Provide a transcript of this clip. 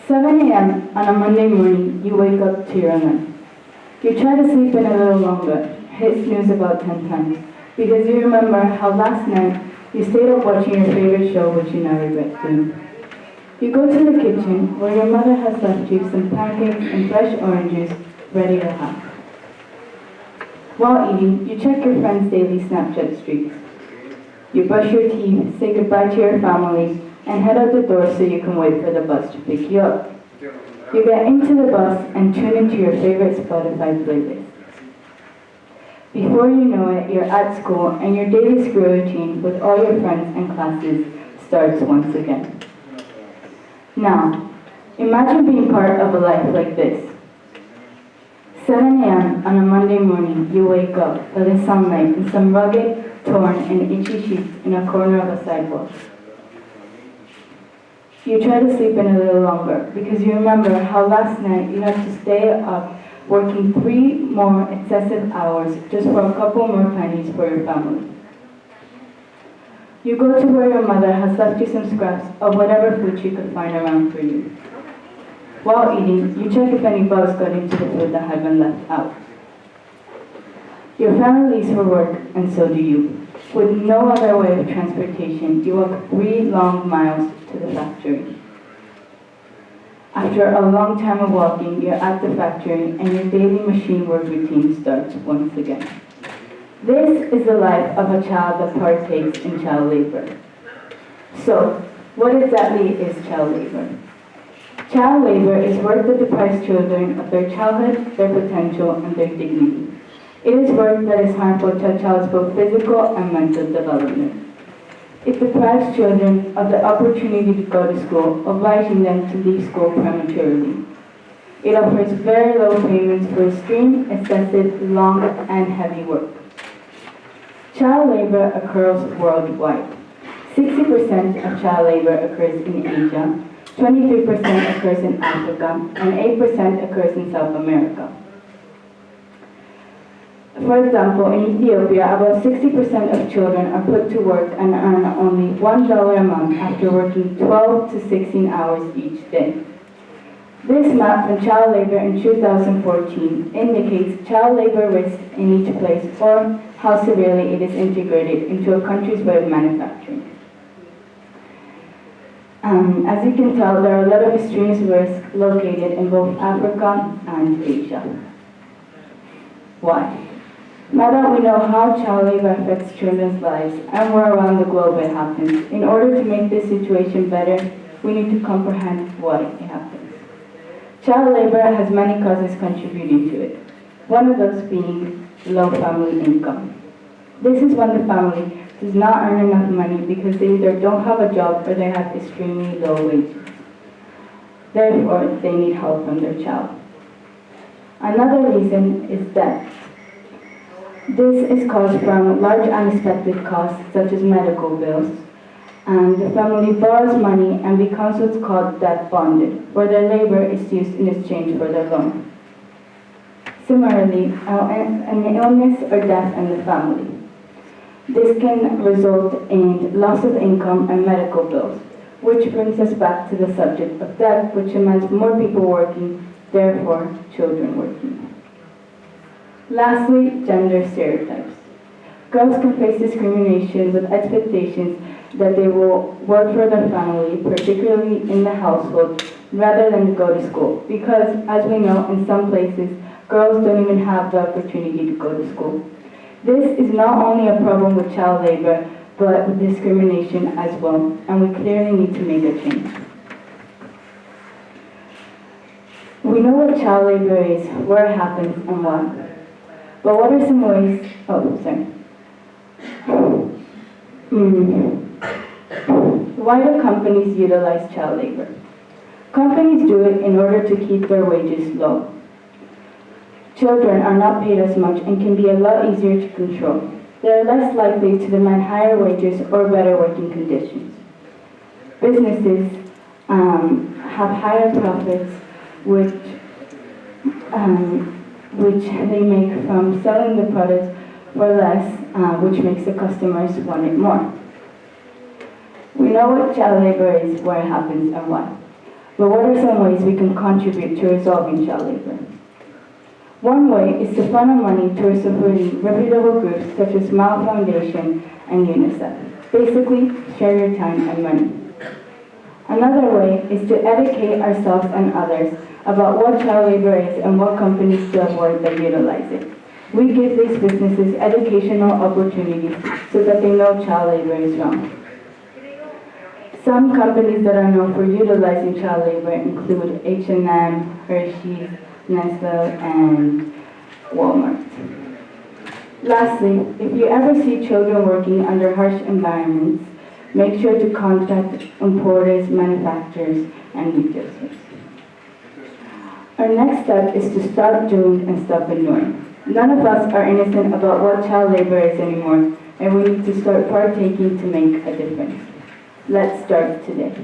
7 a.m. on a Monday morning, you wake up to your alarm. You try to sleep in a little longer, hit snooze about 10 times, because you remember how last night you stayed up watching your favorite show, which you now regret doing. You go to the kitchen, where your mother has left you some pancakes and fresh oranges ready to have. While eating, you check your friends' daily Snapchat streaks. You brush your teeth, say goodbye to your family, and head out the door so you can wait for the bus to pick you up. You get into the bus and tune into your favorite Spotify playlist. Before you know it, you're at school and your daily school routine with all your friends and classes starts once again. Now, imagine being part of a life like this. 7 a.m. on a Monday morning, you wake up by the sunlight in some rugged, torn, and itchy sheets in a corner of a sidewalk. You try to sleep in a little longer because you remember how last night you had to stay up working 3 more excessive hours just for a couple more pennies for your family. You go to where your mother has left you some scraps of whatever food she could find around for you. While eating, you check if any bugs got into the food that had been left out. Your family leaves for work, and so do you. With no other way of transportation, you walk 3 long miles to the factory. After a long time of walking, you're at the factory and your daily machine work routine starts once again. This is the life of a child that partakes in child labor. So, what exactly is child labor? Child labor is work that deprives children of their childhood, their potential, and their dignity. It is work that is harmful to a child's both physical and mental development. It deprives children of the opportunity to go to school, obliging them to leave school prematurely. It offers very low payments for extreme, excessive, long, and heavy work. Child labor occurs worldwide. 60% of child labor occurs in Asia, 23% occurs in Africa, and 8% occurs in South America. For example, in Ethiopia, about 60% of children are put to work and earn only $1 a month after working 12 to 16 hours each day. This map from child labor in 2014 indicates child labor risk in each place or how severely it is integrated into a country's way of manufacturing. As you can tell, there are a lot of extreme risks located in both Africa and Asia. Why? Now that we know how child labor affects children's lives and where around the globe it happens, in order to make this situation better, we need to comprehend why it happens. Child labor has many causes contributing to it, one of those being low family income. This is when the family does not earn enough money because they either don't have a job or they have extremely low wages. Therefore, they need help from their child. Another reason is debt. This is caused from large unexpected costs such as medical bills, and the family borrows money and becomes what's called debt bonded, where their labor is used in exchange for their loan. Similarly, an illness or death in the family. This can result in loss of income and medical bills, which brings us back to the subject of debt, which demands more people working, therefore children working. Lastly, gender stereotypes. Girls can face discrimination with expectations that they will work for their family, particularly in the household, rather than go to school. Because, as we know, in some places, girls don't even have the opportunity to go to school. This is not only a problem with child labor, but with discrimination as well, and we clearly need to make a change. We know what child labor is, where it happens, and why. But what are some ways, why do companies utilize child labor? Companies do it in order to keep their wages low. Children are not paid as much and can be a lot easier to control. They are less likely to demand higher wages or better working conditions. Businesses have higher profits, which they make from selling the products for less, which makes the customers want it more. We know what child labor is, where it happens, and why. But what are some ways we can contribute to resolving child labor? One way is to funnel money towards supporting reputable groups such as Smile Foundation and UNICEF. Basically, share your time and money. Another way is to educate ourselves and others about what child labor is and what companies to avoid that utilize it. We give these businesses educational opportunities so that they know child labor is wrong. Some companies that are known for utilizing child labor include H&M, Hershey's, Nestle, and Walmart. Lastly, if you ever see children working under harsh environments, make sure to contact importers, manufacturers, and retailers. Our next step is to stop doing and stop ignoring. None of us are innocent about what child labor is anymore, and we need to start partaking to make a difference. Let's start today.